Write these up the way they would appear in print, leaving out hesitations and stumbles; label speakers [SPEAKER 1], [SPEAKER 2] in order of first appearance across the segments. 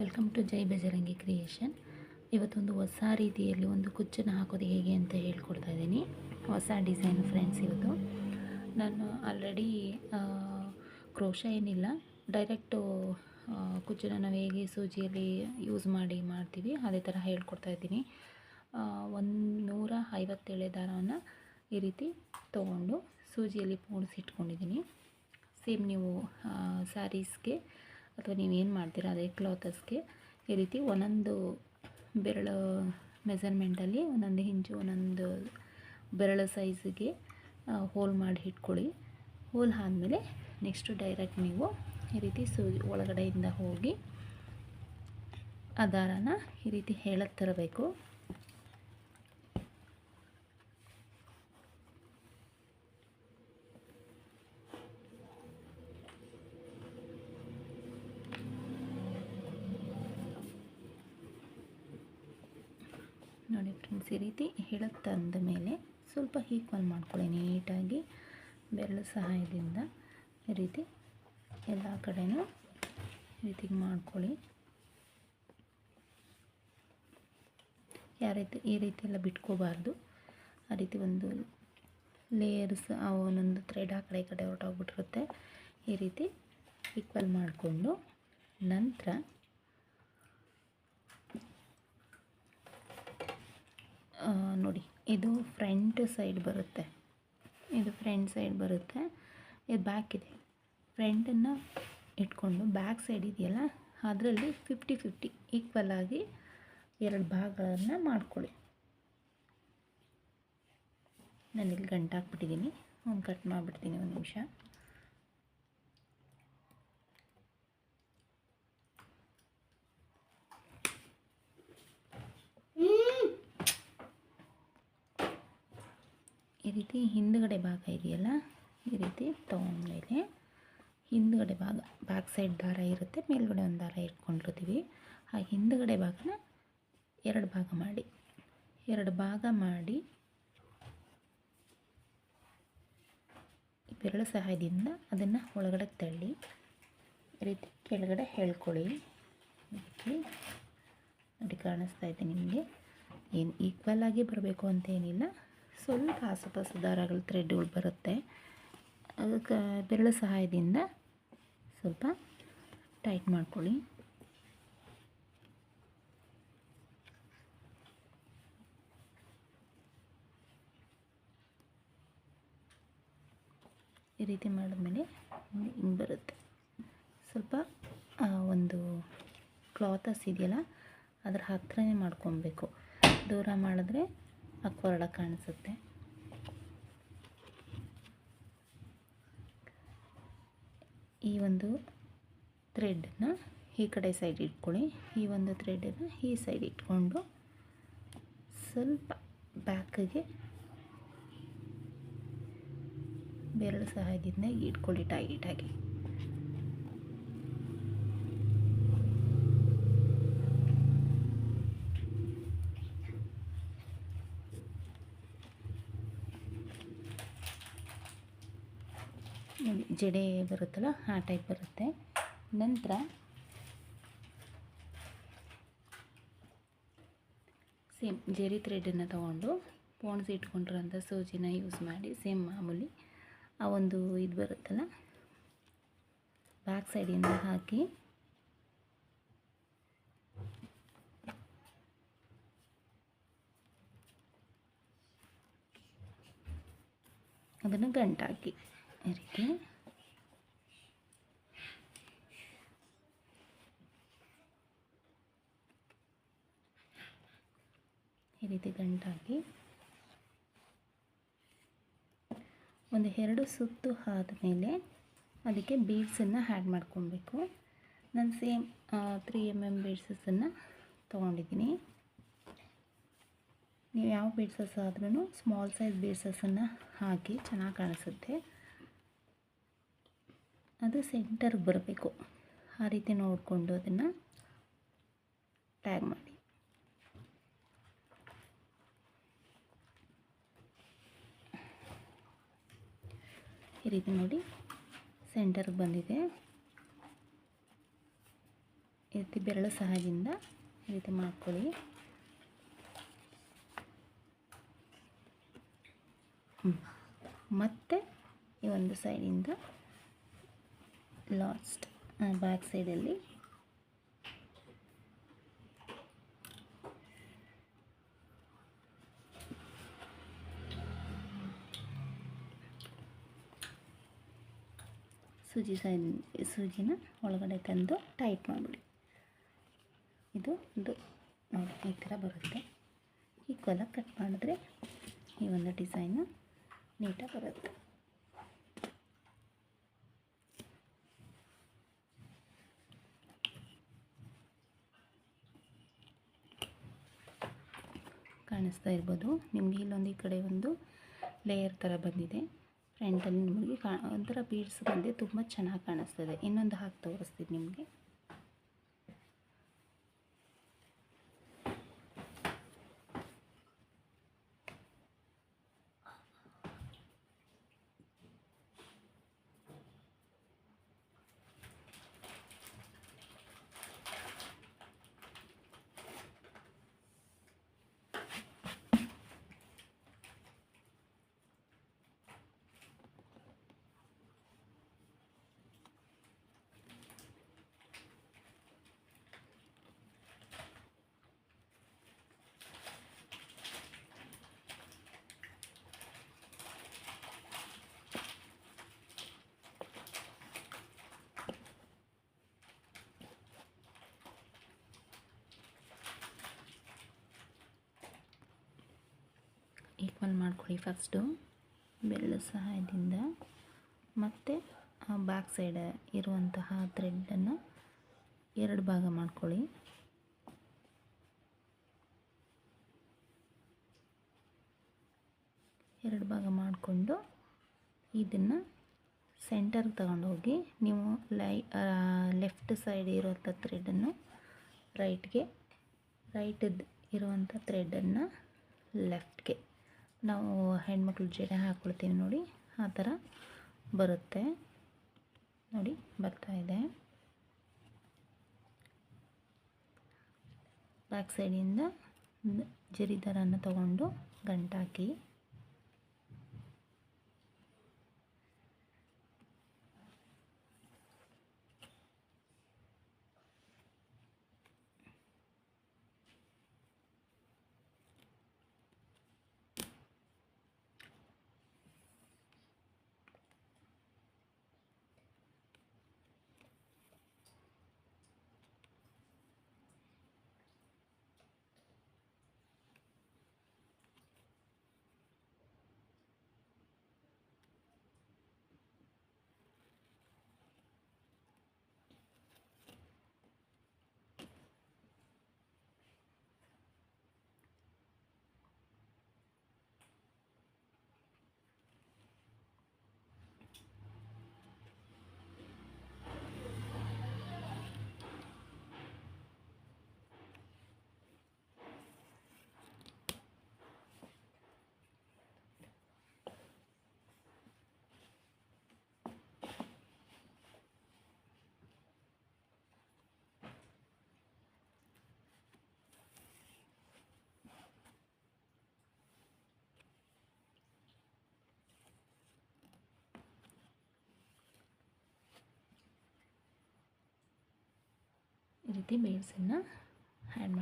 [SPEAKER 1] Welcome to Jai Bajrangi creation. ಇವತ್ತೊಂದು ಹೊಸ ರೀತಿಯಲ್ಲಿ ಒಂದು ಕುಚ್ಚನ್ನು ಹಾಕೋದು ಹೇಗೆ ಅಂತ ಹೇಳ್ಕೊಡ್ತಾ ಇದ್ದೀನಿ. ಹೊಸ ಡಿಸೈನ್ ಫ್ರೆಂಡ್ಸ್. ಇವತ್ತು ನಾನು ಆಲ್ರೆಡಿ ಕ್ರೋಶ ಏನಿಲ್ಲ, ಡೈರೆಕ್ಟು ಕುಚ್ಚನ್ನು ನಾವು ಹೇಗೆ ಸೂಜಿಯಲ್ಲಿ ಯೂಸ್ ಮಾಡ್ತೀವಿ ಅದೇ ಥರ ಹೇಳ್ಕೊಡ್ತಾ ಇದ್ದೀನಿ. 157 ದಾರವನ್ನು ಈ ರೀತಿ ತೊಗೊಂಡು ಸೂಜಿಯಲ್ಲಿ ಪೋಣಿಸಿಟ್ಕೊಂಡಿದ್ದೀನಿ. ಸೇಮ್ ನೀವು ಸ್ಯಾರೀಸ್ಗೆ ಅಥವಾ ನೀವೇನು ಮಾಡ್ತೀರಾ ಅದೇ ಕ್ಲಾತಸ್ಗೆ ಈ ರೀತಿ ಒಂದೊಂದು ಬೆರಳು ಮೆಜರ್ಮೆಂಟಲ್ಲಿ ಒಂದೊಂದು ಇಂಚು ಒಂದೊಂದು ಬೆರಳು ಸೈಜಿಗೆ ಹೋಲ್ ಮಾಡಿ ಇಟ್ಕೊಳ್ಳಿ. ಹೋಲ್ ಆದಮೇಲೆ ನೆಕ್ಸ್ಟು ಡೈರೆಕ್ಟ್ ನೀವು ಈ ರೀತಿ ಸೂಜಿ ಒಳಗಡೆಯಿಂದ ಹೋಗಿ ಆ ದಾರನ ಈ ರೀತಿ ಎಳೆದು ತರಬೇಕು. ನೋಡಿ ಫ್ರೆಂಡ್ಸ್, ಈ ರೀತಿ ಎಳೆದು ತಂದ ಮೇಲೆ ಸ್ವಲ್ಪ ಈಕ್ವಲ್ ಮಾಡ್ಕೊಳ್ಳಿ ನೀಟಾಗಿ ಬೆರಳು ಸಹಾಯದಿಂದ. ಈ ರೀತಿ ಎಲ್ಲ ಕಡೆನೂ ಈ ರೀತಿ ಮಾಡ್ಕೊಳ್ಳಿ. ಈ ರೀತಿ ಎಲ್ಲ ಬಿಟ್ಕೋಬಾರ್ದು. ಆ ರೀತಿ ಒಂದು ಲೇಯರ್ಸ್ ಒಂದೊಂದು ಥ್ರೆಡ್ ಆ ಕಡೆ ಹೊರಟೋಗ್ಬಿಟ್ಟಿರುತ್ತೆ. ಈ ರೀತಿ ಈಕ್ವಲ್ ಮಾಡಿಕೊಂಡು ನಂತರ ನೋಡಿ, ಇದು ಫ್ರಂಟ್ ಸೈಡ್ ಬರುತ್ತೆ, ಇದು ಫ್ರಂಟ್ ಸೈಡ್ ಬರುತ್ತೆ, ಇದು ಬ್ಯಾಕ್ ಇದೆ. ಫ್ರಂಟನ್ನು ಇಟ್ಕೊಂಡು ಬ್ಯಾಕ್ ಸೈಡ್ ಇದೆಯಲ್ಲ ಅದರಲ್ಲಿ 50-50 ಈಕ್ವಲ್ ಆಗಿ ಎರಡು ಭಾಗಗಳನ್ನು ಮಾಡ್ಕೊಳ್ಳಿ. ನಾನಿಲ್ಲಿ ಗಂಟು ಹಾಕ್ಬಿಟ್ಟಿದ್ದೀನಿ, ಒಂದು ಕಟ್ ಮಾಡಿಬಿಡ್ತೀನಿ. ಒಂದು ನಿಮಿಷ. ಈ ರೀತಿ ಹಿಂದುಗಡೆ ಭಾಗ ಇದೆಯಲ್ಲ, ಈ ರೀತಿ ತೊಗೊಂಡ್ಮೇಲೆ ಹಿಂದುಗಡೆ ಭಾಗ ಬ್ಯಾಕ್ ಸೈಡ್ ದಾರ ಇರುತ್ತೆ, ಮೇಲ್ಗಡೆ ಒಂದು ದಾರ ಇಟ್ಕೊಂಡಿರ್ತೀವಿ. ಆ ಹಿಂದುಗಡೆ ಭಾಗನ ಎರಡು ಭಾಗ ಮಾಡಿ ಬೆರಳು ಸಹಾಯದಿಂದ ಅದನ್ನು ಒಳಗಡೆ ತಳ್ಳಿ ಈ ರೀತಿ ಕೆಳಗಡೆ ಎಳ್ಕೊಳ್ಳಿ. ನೋಡಿ, ಕಾಣಿಸ್ತಾ ಇದೆ ನಿಮಗೆ. ಏನು ಈಕ್ವಲ್ ಆಗಿ ಬರಬೇಕು ಅಂತೇನಿಲ್ಲ, ಸ್ವಲ್ಪ ಆಸುಪಾಸು ದಾರಗಳು ಥ್ರೆಡ್ಗಳು ಬರುತ್ತೆ. ಅದಕ್ಕೆ ಬೆರಳು ಸಹಾಯದಿಂದ ಸ್ವಲ್ಪ ಟೈಟ್ ಮಾಡ್ಕೊಳ್ಳಿ. ಈ ರೀತಿ ಮಾಡಿದ್ಮೇಲೆ ಹಿಂಗೆ ಬರುತ್ತೆ. ಸ್ವಲ್ಪ ಒಂದು ಕ್ಲಾತಸ್ ಇದೆಯಲ್ಲ ಅದರ ಹತ್ರನೇ ಮಾಡ್ಕೊಬೇಕು. ದೂರ ಮಾಡಿದ್ರೆ ಅಕ್ವರ್ಡ ಕಾಣಿಸುತ್ತೆ. ಈ ಒಂದು ಥ್ರೆಡನ್ನು ಈ ಕಡೆ ಸೈಡ್ ಇಟ್ಕೊಳ್ಳಿ, ಈ ಒಂದು ಥ್ರೆಡನ್ನು ಈ ಸೈಡ್ ಇಟ್ಕೊಂಡು ಸ್ವಲ್ಪ ಬ್ಯಾಕಿಗೆ ಬೆರಳು ಸಹಾಯದಿಂದ ಇಟ್ಕೊಳ್ಳಿ ಟೈಟಾಗಿ. ಜಡೆ ಬರುತ್ತಲ್ಲ ಆ ಟೈಪ್ ಬರುತ್ತೆ. ನಂತರ ಸೇಮ್ ಜೆರಿ ಥ್ರೆಡನ್ನು ತೊಗೊಂಡು ಪೋಣಿಸಿ ಇಟ್ಕೊಂಡಿರೋಂಥ ಸೂಜಿನ ಯೂಸ್ ಮಾಡಿ ಸೇಮ್ ಮಾಮೂಲಿ ಆ ಒಂದು ಇದು ಬರುತ್ತಲ್ಲ ಬ್ಯಾಕ್ ಸೈಡಿಂದ ಹಾಕಿ ಅದನ್ನು ಗಂಟಾಕಿ ಈ ರೀತಿ ಗಂಟಾಕಿ ಒಂದು 2 ಸುತ್ತು ಆದಮೇಲೆ ಅದಕ್ಕೆ ಬೀಡ್ಸನ್ನು ಆ್ಯಡ್ ಮಾಡ್ಕೊಬೇಕು. ನಾನು ಸೇಮ್ 3 mm ಬೀಡ್ಸನ್ನು ತೊಗೊಂಡಿದ್ದೀನಿ. ನೀವು ಯಾವ ಬೀಡ್ಸಸ್ ಆದ್ರೂ ಸ್ಮಾಲ್ ಸೈಜ್ ಬೀಡ್ಸನ್ನು ಹಾಕಿ ಚೆನ್ನಾಗಿ ಕಾಣಿಸುತ್ತೆ. ಅದು ಸೆಂಟರ್ಗೆ ಬರಬೇಕು. ಆ ರೀತಿ ನೋಡಿಕೊಂಡು ಅದನ್ನು ಟ್ಯಾಗ್ ಮಾಡಿ. ಈ ರೀತಿ ನೋಡಿ ಸೆಂಟರ್ಗೆ ಬಂದಿದೆ. ಈ ರೀತಿ ಬೆರಳು ಸಹಾಯದಿಂದ ಈ ರೀತಿ ಮಾಡ್ಕೊಳ್ಳಿ. ಮತ್ತು ಈ ಒಂದು ಸೈಡಿಂದ ಲಾಸ್ಟ್ ಬ್ಯಾಕ್ ಸೈಡಲ್ಲಿ ಸೂಜಿನ ಒಳಗಡೆ ತಂದು ಟೈಟ್ ಮಾಡಿಬಿಡಿ. ಇದು ನೋಡಿ ಈ ಥರ ಬರುತ್ತೆ. ಈಕ್ವಲಾಗಿ ಕಟ್ ಮಾಡಿದ್ರೆ ಈ ಒಂದು ಡಿಸೈನು ನೀಟಾಗಿ ಬರುತ್ತೆ. ಕಾಣಿಸ್ತಾ ಇರ್ಬೋದು ನಿಮಗೆ, ಇಲ್ಲೊಂದು ಈ ಕಡೆ ಒಂದು ಲೇಯರ್ ಥರ ಬಂದಿದೆ. ಫ್ರಂಟಲ್ಲಿ ನಿಮಗೆ ಒಂಥರ ಬೀಡ್ಸ್ ಬಂದು ತುಂಬ ಚೆನ್ನಾಗಿ ಕಾಣಿಸ್ತದೆ. ಇನ್ನೊಂದು ಹಾಕಿ ತೋರಿಸ್ತೀನಿ ನಿಮಗೆ. ಈಕ್ವಲ್ ಮಾಡ್ಕೊಳ್ಳಿ. ಫಸ್ಟು ಬೆರಳು ಸಹಾಯದಿಂದ ಮತ್ತು ಬ್ಯಾಕ್ ಸೈಡ್ ಇರುವಂತಹ ಥ್ರೆಡನ್ನು 2 ಭಾಗ ಮಾಡ್ಕೊಳ್ಳಿ. ಎರಡು ಭಾಗ ಮಾಡಿಕೊಂಡು ಇದನ್ನು ಸೆಂಟರ್ಗೆ ತಗೊಂಡೋಗಿ ನೀವು ಲೆಫ್ಟ್ ಸೈಡ್ ಇರುವಂಥ ಥ್ರೆಡನ್ನು ರೈಟದ್ದು ಇರುವಂಥ ಥ್ರೆಡನ್ನು ಲೆಫ್ಟ್ಗೆ, ನಾವು ಹೆಣ್ಮಕ್ಳು ಜಡೆ ಹಾಕ್ಕೊಳ್ತೀವಿ ನೋಡಿ, ಆ ಥರ ಬರುತ್ತೆ ನೋಡಿ, ಬರ್ತಾ ಇದೆ. ಬ್ಯಾಕ್ ಸೈಡಿಂದ ಜರಿ ದಾರನ ತಗೊಂಡು ಗಂಟಾಕಿ ಈ ರೀತಿ ಬೀಡ್ಸನ್ನು ಆ್ಯಡ್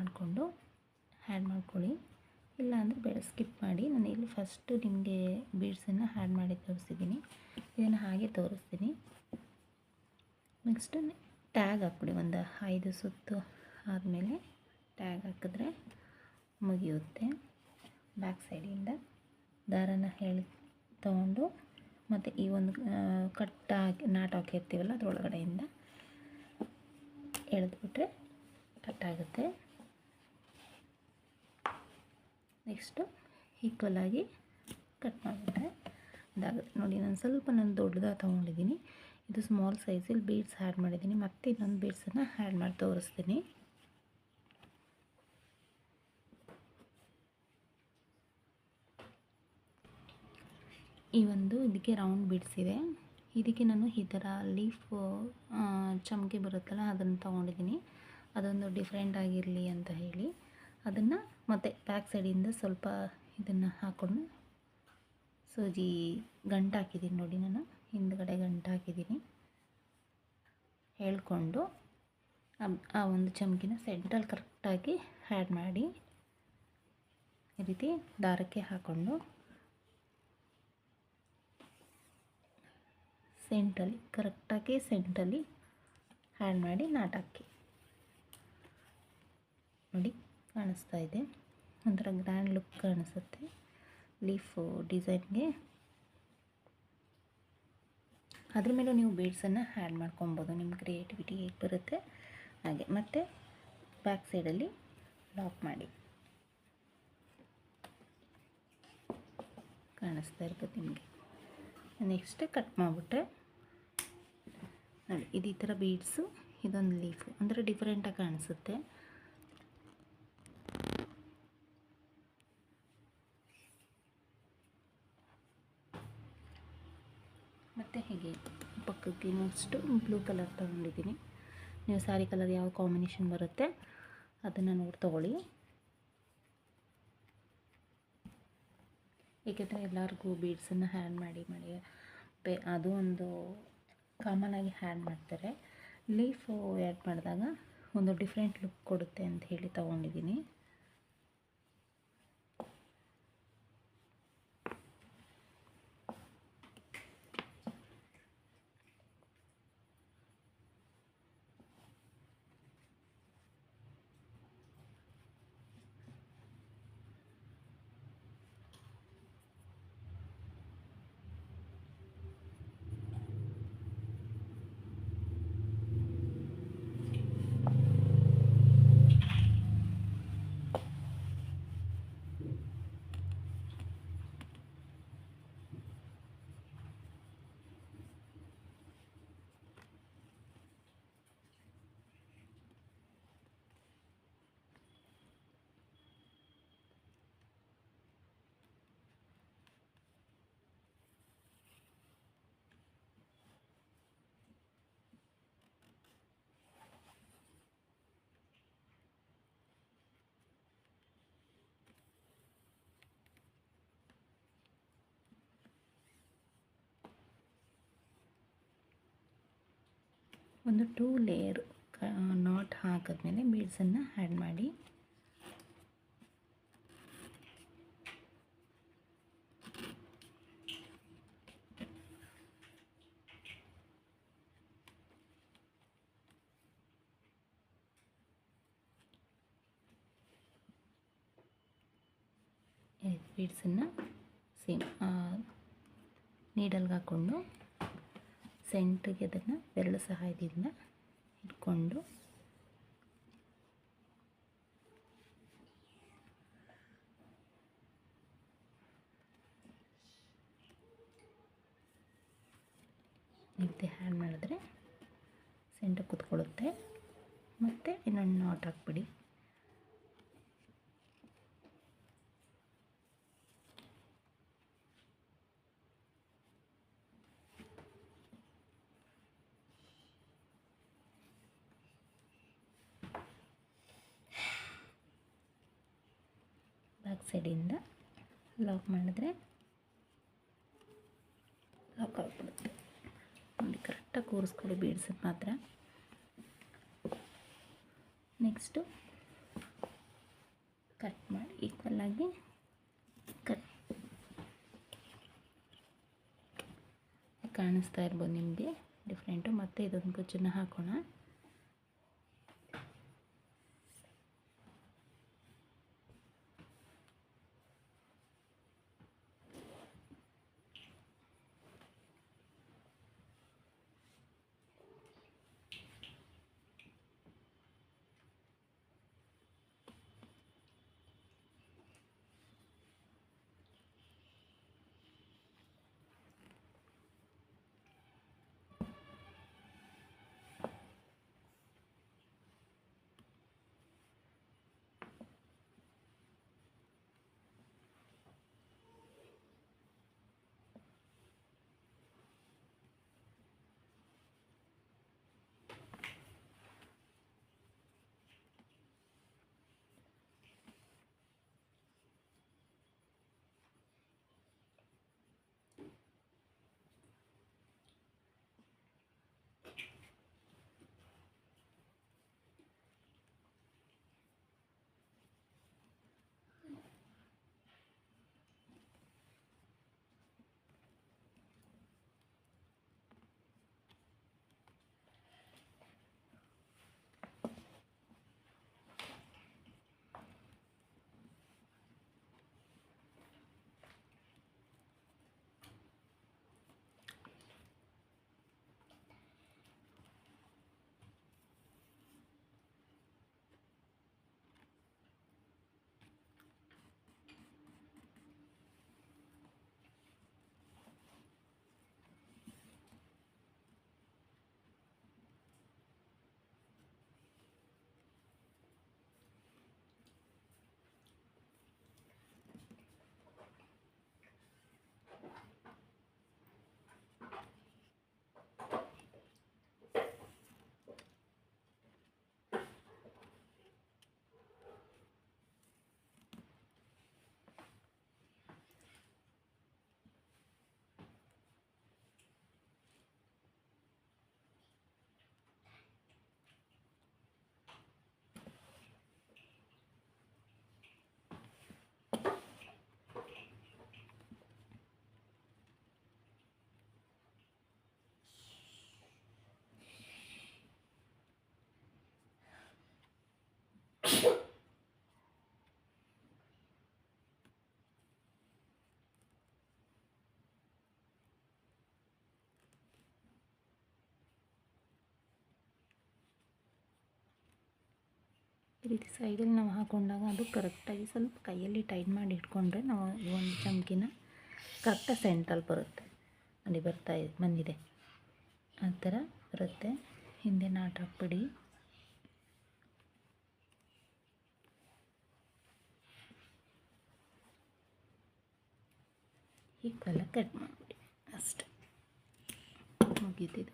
[SPEAKER 1] ಮಾಡ್ಕೊಳ್ಳಿ. ಇಲ್ಲ ಅಂದರೆ ಬೇಡ, ಸ್ಕಿಪ್ ಮಾಡಿ. ನಾನು ಇಲ್ಲಿ ಫಸ್ಟು ನಿಮಗೆ ಬೀಡ್ಸನ್ನು ಆ್ಯಡ್ ಮಾಡಿ ತೋರಿಸಿದ್ದೀನಿ. ಇದನ್ನು ಹಾಗೆ ತೋರಿಸ್ತೀನಿ. ನೆಕ್ಸ್ಟು ಟ್ಯಾಗ್ ಹಾಕ್ಬಿಡಿ. ಒಂದು 5 ಸುತ್ತು ಆದಮೇಲೆ ಟ್ಯಾಗ್ ಹಾಕಿದ್ರೆ ಮುಗಿಯುತ್ತೆ. ಬ್ಯಾಕ್ ಸೈಡಿಂದ ದಾರನ ತೊಗೊಂಡು ಮತ್ತು ಈ ಒಂದು ನಾಟ್ ಹಾಕಿರ್ತೀವಲ್ಲ ಅದರೊಳಗಡೆಯಿಂದ ಎಳೆದ್ಬಿಟ್ರೆ ಕಟ್ಟಾಗುತ್ತೆ. ನೆಕ್ಸ್ಟು ಈಕ್ವಲಾಗಿ ಕಟ್ ಮಾಡಿಬಿಟ್ರೆ ಇದಾಗುತ್ತೆ ನೋಡಿ. ನಾನು ದೊಡ್ಡದಾಗಿ ತೊಗೊಂಡಿದ್ದೀನಿ. ಇದು ಸ್ಮಾಲ್ ಸೈಜಲ್ಲಿ ಬೀಡ್ಸ್ ಆ್ಯಡ್ ಮಾಡಿದ್ದೀನಿ. ಮತ್ತೆ ಇನ್ನೊಂದು ಬೀಡ್ಸನ್ನು ಆ್ಯಡ್ ಮಾಡಿ ತೋರಿಸ್ತೀನಿ. ಈ ಒಂದು ಇದಕ್ಕೆ ರೌಂಡ್ ಬೀಡ್ಸ್ ಇದೆ. ಇದಕ್ಕೆ ನಾನು ಈ ಥರ ಲೀಫ್ ಚಮಕಿ ಬರುತ್ತಲ್ಲ ಅದನ್ನು ತೊಗೊಂಡಿದ್ದೀನಿ. ಅದೊಂದು ಡಿಫ್ರೆಂಟ್ ಆಗಿರಲಿ ಅಂತ ಹೇಳಿ ಅದನ್ನು ಮತ್ತೆ ಬ್ಯಾಕ್ ಸೈಡಿಂದ ಸ್ವಲ್ಪ ಇದನ್ನು ಹಾಕ್ಕೊಂಡು ಸೂಜಿ ಗಂಟು ಹಾಕಿದ್ದೀನಿ ನೋಡಿ, ನಾನು ಹಿಂದ್ಗಡೆ ಗಂಟು ಹಾಕಿದ್ದೀನಿ. ಹೇಳ್ಕೊಂಡು ಆ ಒಂದು ಚಮಕಿನ ಸೆಂಟ್ರಲ್ಲಿ ಕರೆಕ್ಟಾಗಿ ಆ್ಯಡ್ ಮಾಡಿ ಈ ರೀತಿ ದಾರಕ್ಕೆ ಹಾಕ್ಕೊಂಡು ಕರೆಕ್ಟಾಗಿ ಸೆಂಟಲ್ಲಿ ಆ್ಯಡ್ ಮಾಡಿ ನಾಟಾಕಿ ನೋಡಿ, ಕಾಣಿಸ್ತಾ ಇದೆ. ಒಂಥರ ಗ್ರ್ಯಾಂಡ್ ಲುಕ್ ಕಾಣಿಸುತ್ತೆ ಲೀಫು ಡಿಸೈನ್ಗೆ. ಅದ್ರ ಮೇಲೂ ನೀವು ಬೀಡ್ಸನ್ನು ಆ್ಯಡ್ ಮಾಡ್ಕೊಬೋದು, ನಿಮ್ಮ ಕ್ರಿಯೇಟಿವಿಟಿ ಹೇಗೆ ಬರುತ್ತೆ ಹಾಗೆ. ಮತ್ತು ಬ್ಯಾಕ್ ಸೈಡಲ್ಲಿ ಲಾಕ್ ಮಾಡಿ, ಕಾಣಿಸ್ತಾ ಇರ್ತದೆ ನಿಮಗೆ. ನೆಕ್ಸ್ಟ್ ಕಟ್ ಮಾಡಿಬಿಟ್ರೆ ನೋಡಿ, ಇದು ಈ ಥರ ಬೀಡ್ಸು, ಇದೊಂದು ಲೀಫು, ಅಂದರೆ ಡಿಫ್ರೆಂಟಾಗಿ ಕಾಣಿಸುತ್ತೆ. ಮತ್ತು ಹೀಗೆ ಪಕ್ಕಕ್ಕೆ ನೆಕ್ಸ್ಟು ಬ್ಲೂ ಕಲರ್ ತೊಗೊಂಡಿದ್ದೀನಿ. ನೀವು ಸ್ಯಾರಿ ಕಲರ್ ಯಾವ ಕಾಂಬಿನೇಷನ್ ಬರುತ್ತೆ ಅದನ್ನು ನೋಡಿ ತೊಗೊಳ್ಳಿ. ಏಕೆಂದರೆ ಎಲ್ಲರಿಗೂ ಬೀಡ್ಸನ್ನು ಹ್ಯಾಂಡ್ ಮಾಡಿ ಅದು ಒಂದು ಕಾಮನಾಗಿ ಹ್ಯಾಂಡ್ ಮಾಡ್ತಾರೆ. ಲೀಫು ಆ್ಯಡ್ ಮಾಡಿದಾಗ ಒಂದು ಡಿಫ್ರೆಂಟ್ ಲುಕ್ ಕೊಡುತ್ತೆ ಅಂತ ಹೇಳಿ ತೊಗೊಂಡಿದ್ದೀನಿ. ಒಂದು 2 ಲೇಯರ್ ನಾಟ್ ಹಾಕಿದ್ಮೇಲೆ ಬೀಡ್ಸನ್ನು ಆ್ಯಡ್ ಮಾಡಿ ಬೀಡ್ಸನ್ನು ಸೇಮ್ ನೀಡಲ್ಗೆ ಹಾಕ್ಕೊಂಡು ಸೆಂಟ್ರಿಗೆ ಅದನ್ನು ಬೆರಳು ಸಹಾಯದಿಂದ ಇಟ್ಕೊಂಡು ನಿದ್ದೆ ಹ್ಯಾಂಡ್ ಮಾಡಿದ್ರೆ ಸೆಂಟ್ರಿಗೆ ಕೂತ್ಕೊಳ್ಳುತ್ತೆ. ಮತ್ತು ಇನ್ನೊಂದು ನಾಟ್ ಹಾಕ್ಬಿಡಿ. ಬ್ಯಾಕ್ ಸೈಡಿಂದ ಲಾಕ್ ಮಾಡಿದ್ರೆ ಲಾಕ್ ಆಗಿಬಿಡುತ್ತೆ ನೋಡಿ. ಕರೆಕ್ಟಾಗಿ ಕೂರಿಸ್ಕೊಳ್ಳಿ ಬೀಡ್ಸಕ್ಕೆ ಮಾತ್ರ. ನೆಕ್ಸ್ಟು ಕಟ್ ಮಾಡಿ ಈಕ್ವಲಾಗಿ ಕಾಣಿಸ್ತಾ ಇರ್ಬೋದು ನಿಮಗೆ ಡಿಫ್ರೆಂಟು. ಮತ್ತು ಇದೊಂದು ಕುಚ್ಚನ್ನು ಹಾಕೋಣ. ಈ ರೀತಿ ಸೈಡಲ್ಲಿ ನಾವು ಹಾಕೊಂಡಾಗ ಅದು ಕರೆಕ್ಟಾಗಿ ಸ್ವಲ್ಪ ಕೈಯಲ್ಲಿ ಟೈಟ್ ಮಾಡಿ ಇಟ್ಕೊಂಡ್ರೆ ನಾವು ಈ ಒಂದು ಚಮಕಿನ ಕರೆಕ್ಟಾಗಿ ಸೆಂಟ್ರಲ್ಲಿ ಬರುತ್ತೆ. ನೋಡಿ ಬಂದಿದೆ, ಆ ಥರ ಬರುತ್ತೆ. ಹಿಂದೆ ನಾಟ್ ಹಾಕ್ಬಿಡಿ. ಈಕ್ವಲ್ಲ ಕಟ್ ಮಾಡಿಬಿಡಿ, ಅಷ್ಟೆ, ಮುಗೀತಿದೆ.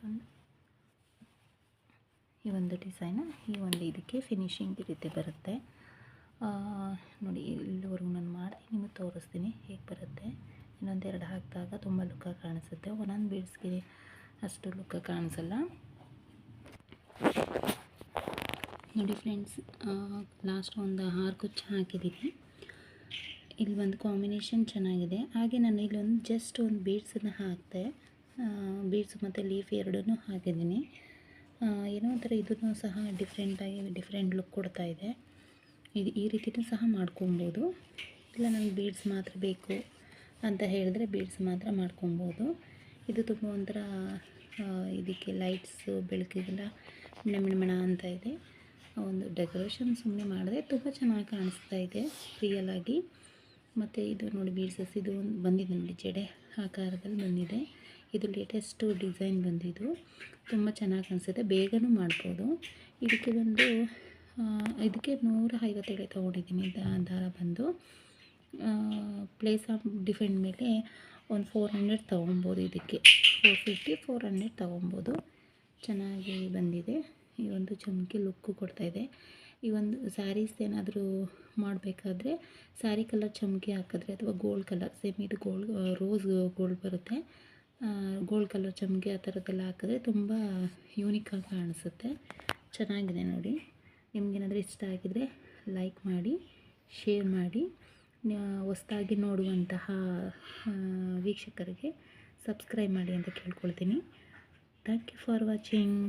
[SPEAKER 1] ಈ ಒಂದು ಡಿಸೈನ್, ಈ ಒಂದು ಇದಕ್ಕೆ ಫಿನಿಶಿಂಗ್ ಈ ರೀತಿ ಬರುತ್ತೆ. ನೋಡಿ ಇಲ್ಲಿವರೆಗೂ ನಾನು ಮಾಡ್ತೀನಿ, ನಿಮಗೆ ತೋರಿಸ್ತೀನಿ ಹೇಗೆ ಬರುತ್ತೆ. ಇನ್ನೊಂದೆರಡು ಹಾಕಿದಾಗ ತುಂಬ ಲುಕ್ಕ ಕಾಣಿಸುತ್ತೆ. ಒಂದೊಂದು ಬೀಡ್ಸ್ಗೆ ಅಷ್ಟು ಲುಕ್ಕ ಕಾಣಿಸಲ್ಲ. ನೋಡಿ ಫ್ರೆಂಡ್ಸ್, ಲಾಸ್ಟ್ ಒಂದು 6 ಕುಚ್ಚು ಹಾಕಿದ್ದೀನಿ. ಇಲ್ಲಿ ಒಂದು ಕಾಂಬಿನೇಷನ್ ಚೆನ್ನಾಗಿದೆ. ಹಾಗೆ ನಾನು ಇಲ್ಲೊಂದು ಜಸ್ಟ್ ಒಂದು ಬೀಡ್ಸನ್ನು ಹಾಕಿದೆ. ಬೀಡ್ಸ್ ಮತ್ತು ಲೀಫ್ ಎರಡನ್ನೂ ಹಾಕಿದ್ದೀನಿ. ಏನೋ ಒಂಥರ ಇದನ್ನು ಸಹ ಡಿಫ್ರೆಂಟ್ ಲುಕ್ ಕೊಡ್ತಾ ಇದೆ. ಈ ರೀತಿಯೂ ಸಹ ಮಾಡ್ಕೊಬೋದು. ಇಲ್ಲ ನನಗೆ ಬೀಡ್ಸ್ ಮಾತ್ರ ಬೇಕು ಅಂತ ಹೇಳಿದ್ರೆ ಬೀಡ್ಸ್ ಮಾತ್ರ ಮಾಡ್ಕೊಬೋದು. ಇದು ತುಂಬ ಒಂಥರ ಇದಕ್ಕೆ ಲೈಟ್ಸು ಬೆಳಕಿಗೆಲ್ಲ ಮಿಣ ಅಂತ ಇದೆ. ಒಂದು ಡೆಕೋರೇಷನ್ ಸುಮ್ಮನೆ ಮಾಡಿದೆ, ತುಂಬ ಚೆನ್ನಾಗಿ ಕಾಣಿಸ್ತಾ ಇದೆ ರಿಯಲಾಗಿ. ಮತ್ತು ಇದು ನೋಡಿ ಬೀಡ್ಸಸ್, ಇದು ಬಂದಿದೆ ನೋಡಿ, ಜಡೆ ಆಕಾರದಲ್ಲಿ ಬಂದಿದೆ. ಇದು ಲೇಟೆಸ್ಟು ಡಿಸೈನ್ ಬಂದಿದ್ದು, ತುಂಬ ಚೆನ್ನಾಗಿ ಕಾಣಿಸುತ್ತೆ. ಬೇಗನೂ ಮಾಡ್ಬೋದು. ಇದಕ್ಕೆ 157 ತೊಗೊಂಡಿದ್ದೀನಿ. ದಾರ ಬಂದು ಪ್ಲೇಸ್ ಆಫ್ ಡಿಫೆಂಡ್ ಮೇಲೆ ಒಂದು 400 ತೊಗೊಬೋದು. ಇದಕ್ಕೆ 450 400 ತೊಗೊಬೋದು. ಚೆನ್ನಾಗಿ ಬಂದಿದೆ. ಈ ಒಂದು ಚಮಕಿ ಲುಕ್ಕು ಕೊಡ್ತಾಯಿದೆ. ಈ ಒಂದು ಸ್ಯಾರೀಸ್ ಏನಾದರೂ ಮಾಡಬೇಕಾದ್ರೆ ಸ್ಯಾರಿ ಕಲರ್ ಚಮಕಿ ಹಾಕಿದ್ರೆ ಅಥವಾ ಗೋಲ್ಡ್ ಕಲರ್ ಸೇಮ್ ಇದು ರೋಸ್ ಗೋಲ್ಡ್ ಬರುತ್ತೆ, ಗೋಲ್ಡ್ ಕಲರ್ ಚಮಕಿ ಆ ಥರದ್ದೆಲ್ಲ ಹಾಕಿದ್ರೆ ತುಂಬ ಯೂನಿಕಾಗಿ ಕಾಣಿಸುತ್ತೆ. ಚೆನ್ನಾಗಿದೆ ನೋಡಿ. ನಿಮಗೇನಾದರೂ ಇಷ್ಟ ಆಗಿದರೆ ಲೈಕ್ ಮಾಡಿ, ಶೇರ್ ಮಾಡಿ. ಹೊಸದಾಗಿ ನೋಡುವಂತಹ ವೀಕ್ಷಕರಿಗೆ ಸಬ್ಸ್ಕ್ರೈಬ್ ಮಾಡಿ ಅಂತ ಕೇಳ್ಕೊಳ್ತೀನಿ. Thank you for watching.